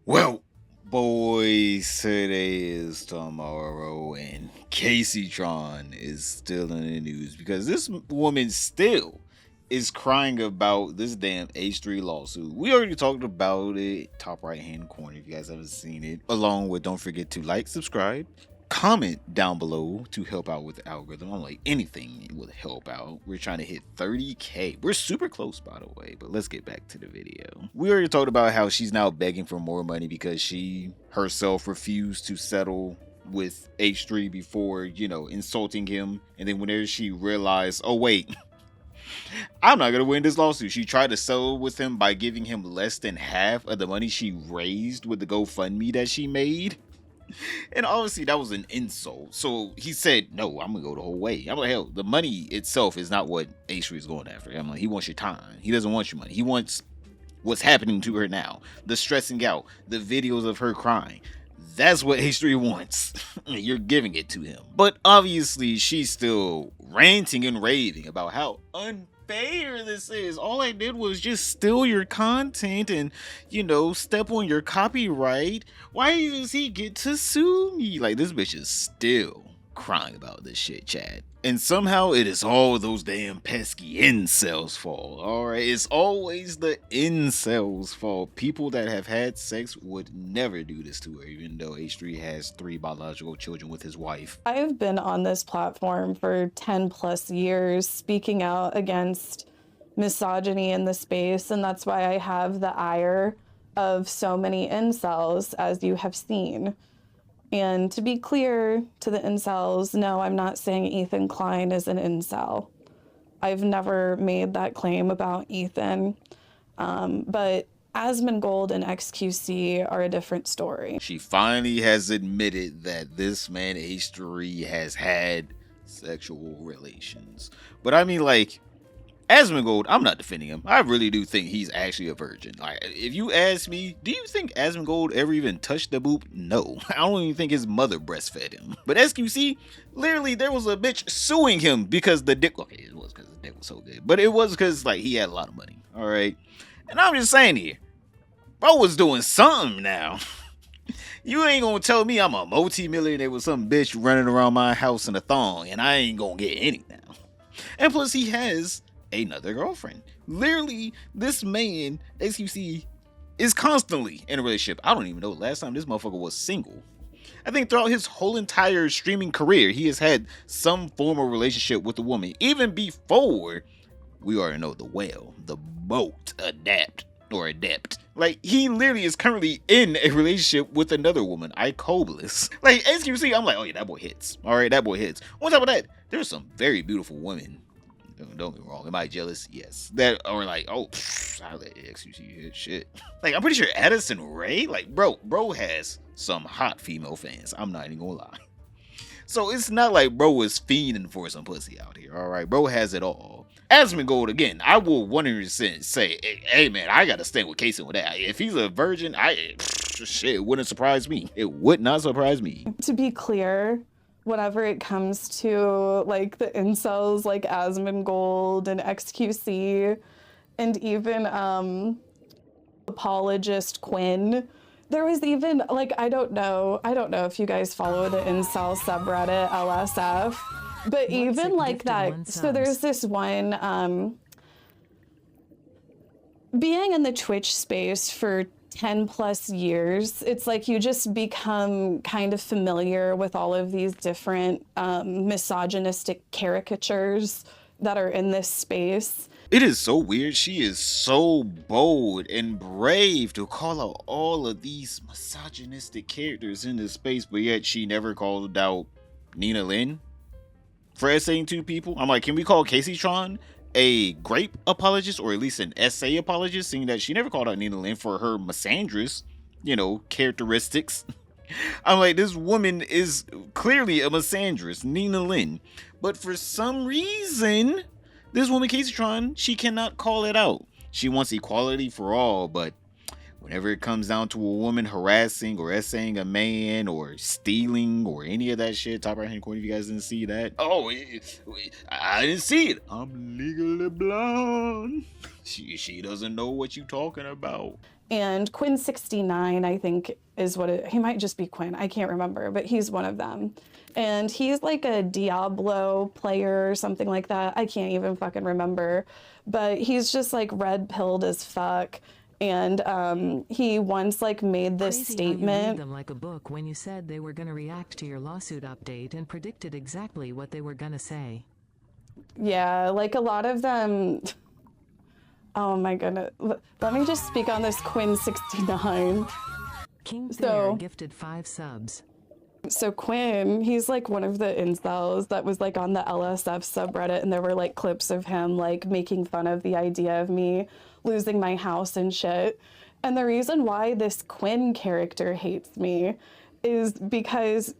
Well, boys, today is tomorrow, and Caseytron is still in the news because this woman still is crying about this damn H3 lawsuit. We already talked about it, top right hand corner if you guys haven't seen it. Along with, don't forget to like, subscribe, comment down below to help out with the algorithm. I'm like, anything would help out. We're trying to hit 30K. We're super close, by the way, but let's get back to the video. We already talked about how she's now begging for more money because she herself refused to settle with H3 before, insulting him. And then whenever she realized, oh wait, I'm not gonna win this lawsuit, she tried to settle with him by giving him less than half of the money she raised with the GoFundMe that she made. And obviously that was an insult. So he said, no, I'm gonna go the whole way. I'm like, hell, the money itself is not what H3 is going after. I'm like, he wants your time. He doesn't want your money. He wants what's happening to her now. The stressing out, the videos of her crying. That's what H3 wants. You're giving it to him. But obviously she's still ranting and raving about how unfair this is. All I did was just steal your content and, step on your copyright. Why does he get to sue me? Like, this bitch is still crying about this shit, Chad. And somehow it is all those damn pesky incels' fault. Alright, it's always the incels' fault. People that have had sex would never do this to her, even though H3 has 3 biological children with his wife. I've been on this platform for 10 plus years speaking out against misogyny in the space, and that's why I have the ire of so many incels, as you have seen. And to be clear to the incels, no, I'm not saying Ethan Klein is an incel. I've never made that claim about Ethan. But Asmongold and XQC are a different story. She finally has admitted that this man H3 has had sexual relations. But I mean, like, Asmongold, I'm not defending him. I really do think he's actually a virgin. Like, if you ask me, do you think Asmongold ever even touched the boob? No. I don't even think his mother breastfed him. But SQC, literally, there was a bitch suing him because the dick, okay, it was because the dick was so good, but it was because, like, he had a lot of money. All right. And I'm just saying here, bro was doing something now. You ain't gonna tell me I'm a multi-millionaire with some bitch running around my house in a thong and I ain't gonna get any now. And plus, he has another girlfriend. Literally, this man, XQC, is constantly in a relationship. I don't even know the last time this motherfucker was single. I think throughout his whole entire streaming career, he has had some form of relationship with a woman. Even before, we already know the whale, the boat adept. Like, he literally is currently in a relationship with another woman, Icoblis. Like, XQC, I'm like, oh yeah, that boy hits. Alright, that boy hits. On top of that, there's some very beautiful women. Don't get me wrong. Am I jealous? Yes. That are like, oh, I let XQC hit shit. Like, I'm pretty sure Addison Rae, like, bro has some hot female fans. I'm not even gonna lie. So it's not like bro is fiending for some pussy out here. All right, bro has it all. Asmongold, again, I will 100% say, hey man, I gotta stand with Casey with that. If he's a virgin, shit, it wouldn't surprise me. It would not surprise me. To be clear, whenever it comes to like the incels like Asmongold and XQC and even apologist Quinn, there was even like I don't know if you guys follow the incel subreddit LSF, but even like that, so there's this one being in the Twitch space for 10 plus years, it's like you just become kind of familiar with all of these different misogynistic caricatures that are in this space. It is so weird. She is so bold and brave to call out all of these misogynistic characters in this space, but yet she never called out Nina Lynn for saying two people. I'm like, can we call Caseytron a grape apologist, or at least an essay apologist, seeing that she never called out Nina Lynn for her misandrous, characteristics. I'm like, this woman is clearly a misandrous, Nina Lynn, but for some reason, this woman Caseytron, she cannot call it out. She wants equality for all, but Whenever it comes down to a woman harassing or essaying a man or stealing or any of that shit, top right hand corner, if you guys didn't see that. Oh, I didn't see it. I'm legally blonde. She doesn't know what you talking about. And Quinn 69, I think, is what he might just be Quinn. I can't remember, but he's one of them. And he's like a Diablo player or something like that. I can't even fucking remember. But he's just like red pilled as fuck. And he once like made this Crazy statement. How you read them like a book when you said they were going to react to your lawsuit update and predicted exactly what they were going to say. Yeah, like a lot of them. Oh my goodness. Let me just speak on this Quinn 69. King Bear gifted 5 subs. So Quinn, he's like one of the incels that was like on the LSF subreddit, and there were like clips of him like making fun of the idea of me losing my house and shit. And the reason why this Quinn character hates me is because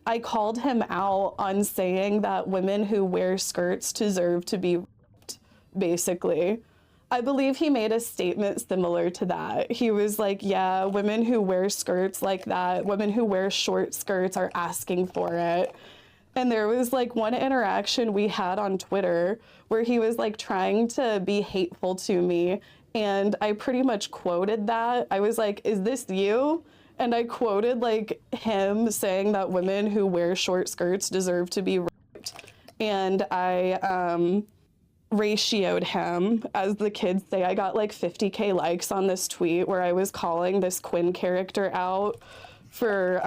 I called him out on saying that women who wear skirts deserve to be raped, basically. I believe he made a statement similar to that. He was like, yeah, women who wear skirts like that, women who wear short skirts are asking for it. And there was like one interaction we had on Twitter where he was like trying to be hateful to me. And I pretty much quoted that. I was like, is this you? And I quoted like him saying that women who wear short skirts deserve to be raped. And I, ratioed him, as the kids say. I got like 50K likes on this tweet where I was calling this Quinn character out for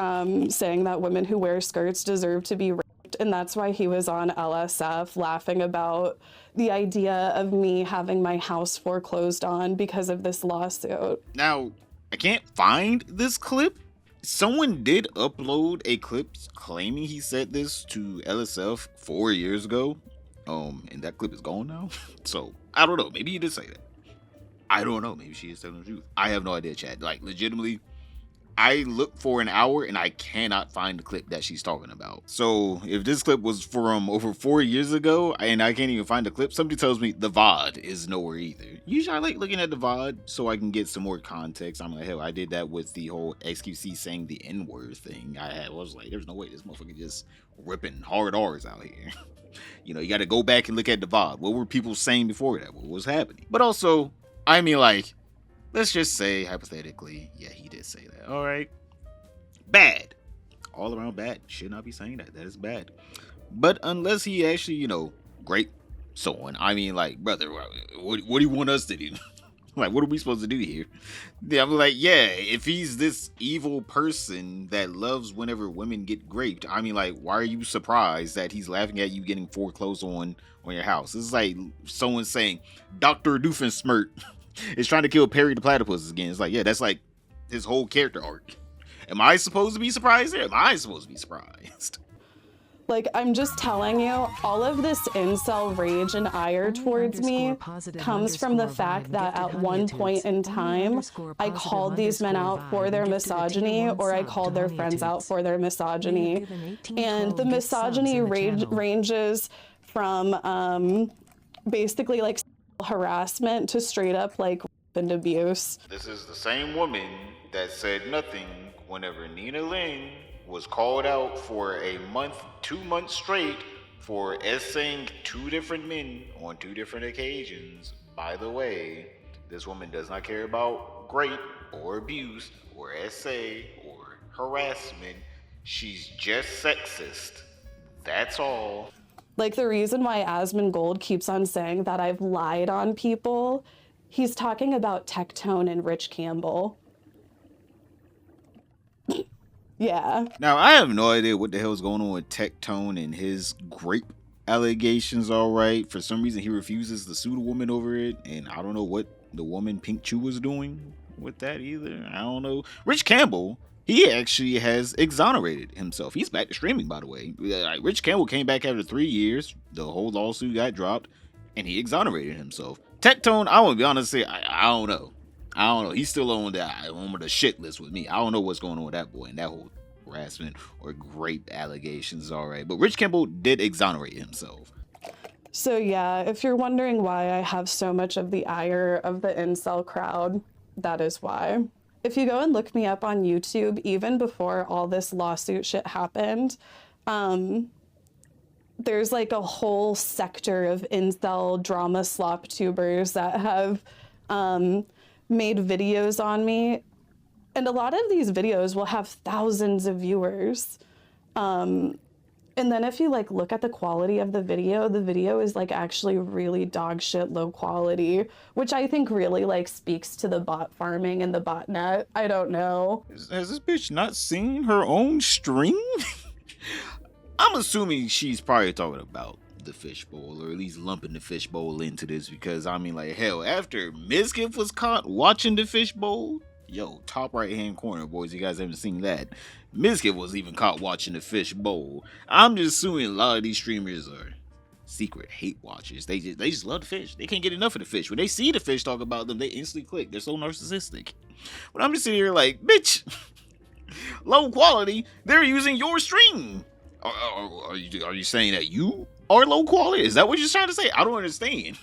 saying that women who wear skirts deserve to be raped. And that's why he was on LSF laughing about the idea of me having my house foreclosed on because of this lawsuit. Now, I can't find this clip. Someone did upload a clip claiming he said this to LSF 4 years ago. And that clip is gone now. So, I don't know. Maybe he did say that. I don't know. Maybe she is telling the truth. I have no idea, Chad. Like, legitimately, I looked for an hour and I cannot find the clip that she's talking about. So, if this clip was from over 4 years ago and I can't even find the clip, somebody tells me the VOD is nowhere either. Usually I like looking at the VOD so I can get some more context. I'm like, hell, I did that with the whole XQC saying the N-word thing. I was like, there's no way this motherfucker just ripping hard R's out here. You know, you got to go back and look at the VOD. What were people saying before that? What was happening? But also, I mean, like, let's just say, hypothetically, yeah, he did say that. All right. Bad. All around bad. Should not be saying that. That is bad. But unless he actually, you know, grape someone, I mean, like, brother, what do you want us to do? Like, what are we supposed to do here? Yeah, I'm like, yeah, if he's this evil person that loves whenever women get raped, I mean, like, why are you surprised that he's laughing at you getting foreclosed on your house? It's like someone saying Dr. Doofenshmirtz is trying to kill Perry the Platypus again. It's like, yeah, that's like his whole character arc. Am I supposed to be surprised there? Am I supposed to be surprised? Like, I'm just telling you, all of this incel rage and ire towards me comes from the fact that at one point in time, I called these men out for their misogyny, or I called their friends out for their misogyny. And the misogyny ranges from basically like harassment to straight up like and abuse. This is the same woman that said nothing whenever Nina Lynn was called out for a month, 2 months straight for essaying 2 different men on 2 different occasions. By the way, this woman does not care about rape or abuse or essay or harassment. She's just sexist. That's all. Like, the reason why Asmongold keeps on saying that I've lied on people, he's talking about Tectone and Rich Campbell. Yeah. Now, I have no idea what the hell is going on with Tectone and his grape allegations, all right. For some reason, he refuses to sue the woman over it, and I don't know what the woman Pink Chew was doing with that either. I don't know. Rich Campbell, he actually has exonerated himself. He's back to streaming, by the way. Like, Rich Campbell came back after 3 years. The whole lawsuit got dropped, and he exonerated himself. Tectone, I want to be honest, I don't know. I don't know. He's still on the shit list with me. I don't know what's going on with that boy and that whole harassment or grape allegations, all right. But Rich Campbell did exonerate himself. So yeah, if you're wondering why I have so much of the ire of the incel crowd, that is why. If you go and look me up on YouTube, even before all this lawsuit shit happened, there's like a whole sector of incel drama slop tubers that have made videos on me. And a lot of these videos will have thousands of viewers. And then if you like look at the quality of the video is like actually really dog shit low quality, which I think really like speaks to the bot farming and the botnet. I don't know. Has this bitch not seen her own stream? I'm assuming she's probably talking about the fishbowl, or at least lumping the fishbowl into this, because I mean, like, hell, after Mizkif was caught watching the fishbowl, yo, top right hand corner, boys, you guys haven't seen that. Mizkif was even caught watching the fishbowl. I'm just assuming a lot of these streamers are secret hate watchers. They just love the fish. They can't get enough of the fish. When they see the fish talk about them, they instantly click. They're so narcissistic. But I'm just sitting here like, bitch, low quality. They're using your stream. Are you saying that you are low quality? Is that what you're trying to say? I don't understand.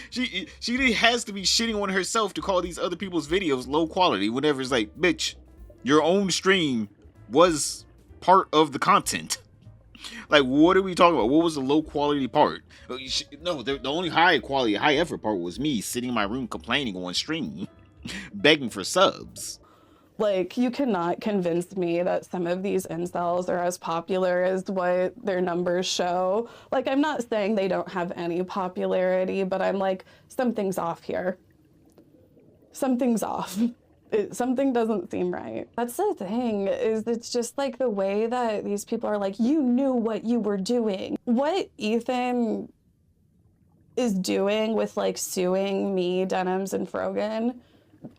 She has to be shitting on herself to call these other people's videos low quality whenever it's like, bitch, your own stream was part of the content. Like, what are we talking about? What was the low quality part? No, the only high quality, high effort part was me sitting in my room complaining on stream, begging for subs. Like, you cannot convince me that some of these incels are as popular as what their numbers show. Like, I'm not saying they don't have any popularity, but I'm like, something's off here. Something's off. Something doesn't seem right. That's the thing, is it's just like the way that these people are like, you knew what you were doing. What Ethan is doing with like suing me, Denims, and Frogan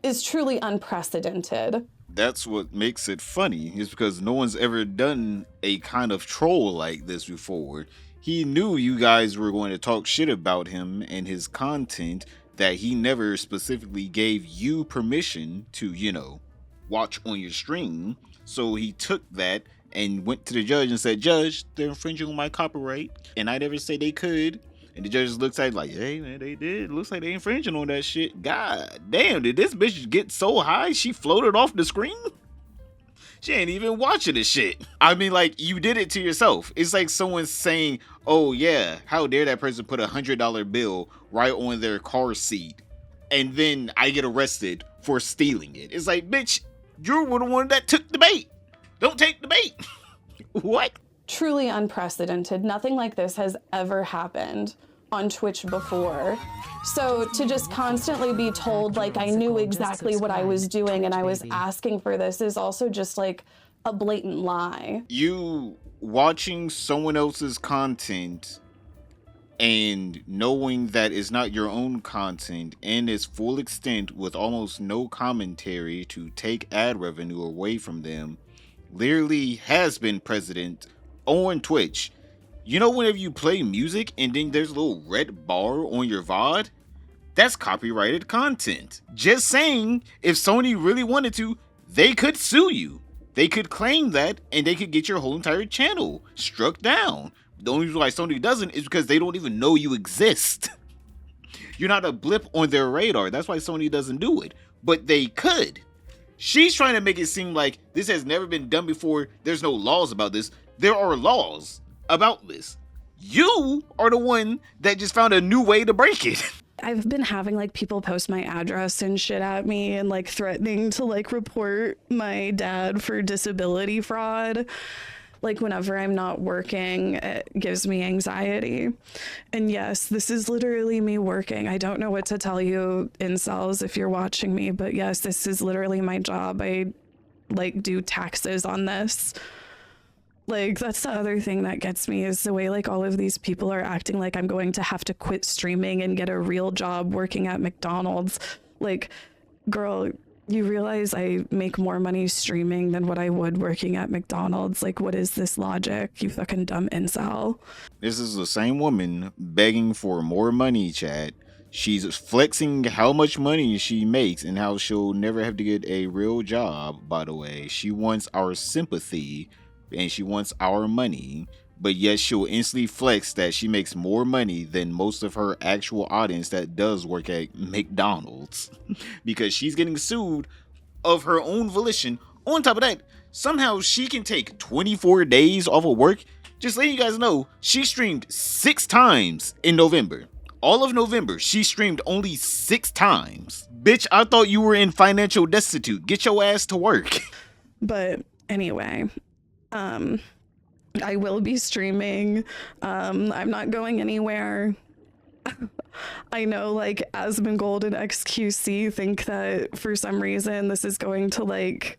is truly unprecedented. That's what makes it funny, is because no one's ever done a kind of troll like this before. He knew you guys were going to talk shit about him and his content, that he never specifically gave you permission to, watch on your stream. So he took that and went to the judge and said, Judge, they're infringing on my copyright, and I never said they could. And the judge looks at it like, hey man, they did. Looks like they infringing on that shit. God damn, did this bitch get so high she floated off the screen? She ain't even watching this shit. I mean, like, you did it to yourself. It's like someone saying, oh yeah, how dare that person put $100 bill right on their car seat, and then I get arrested for stealing it. It's like, bitch, you're the one that took the bait. Don't take the bait. What? Truly unprecedented. Nothing like this has ever happened on Twitch before. So to just constantly be told like I knew exactly what I was doing and I was asking for this is also just like a blatant lie. You watching someone else's content and knowing that it's not your own content in its full extent with almost no commentary to take ad revenue away from them literally has been precedent on Twitch. You know, whenever you play music and then there's a little red bar on your VOD, that's copyrighted content. Just saying, if Sony really wanted to, they could sue you. They could claim that and they could get your whole entire channel struck down. The only reason why Sony doesn't is because they don't even know you exist. You're not a blip on their radar. That's why Sony doesn't do it. But they could. She's trying to make it seem like this has never been done before. There's no laws about this. There are laws about this. You are the one that just found a new way to break it. I've been having like people post my address and shit at me and like threatening to like report my dad for disability fraud. Like whenever I'm not working, it gives me anxiety. And yes, this is literally me working. I don't know what to tell you, incels, if you're watching me, but yes, this is literally my job. I like do taxes on this. Like, that's the other thing that gets me is the way like all of these people are acting like I'm going to have to quit streaming and get a real job working at McDonald's. Like, girl, you realize I make more money streaming than what I would working at McDonald's. Like, what is this logic, you fucking dumb incel? This is the same woman begging for more money, chat. She's flexing how much money she makes and how she'll never have to get a real job, by the way. She wants our sympathy and she wants our money, but yet she'll instantly flex that she makes more money than most of her actual audience that does work at McDonald's because she's getting sued of her own volition. On top of that, somehow she can take 24 days off of work. Just letting you guys know, she streamed 6 times in November. All of November, she streamed only 6 times. Bitch, I thought you were in financial destitute. Get your ass to work. But anyway, I will be streaming. I'm not going anywhere. I know like Asmongold and XQC think that for some reason this is going to like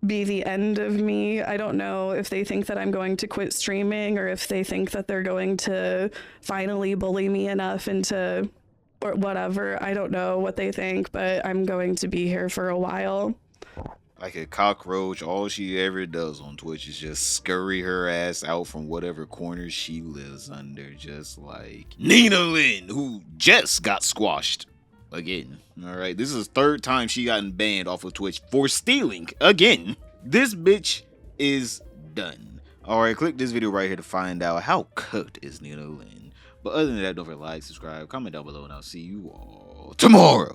be the end of me. I don't know if they think that I'm going to quit streaming or if they think that they're going to finally bully me enough into or whatever. I don't know what they think, but I'm going to be here for a while. Like a cockroach, all she ever does on Twitch is just scurry her ass out from whatever corner she lives under, just like Nina Lynn, who just got squashed again. Alright, this is the 3rd time she gotten banned off of Twitch for stealing again. This bitch is done. Alright, click this video right here to find out how cooked is Nina Lynn. But other than that, don't forget to like, subscribe, comment down below, and I'll see you all tomorrow.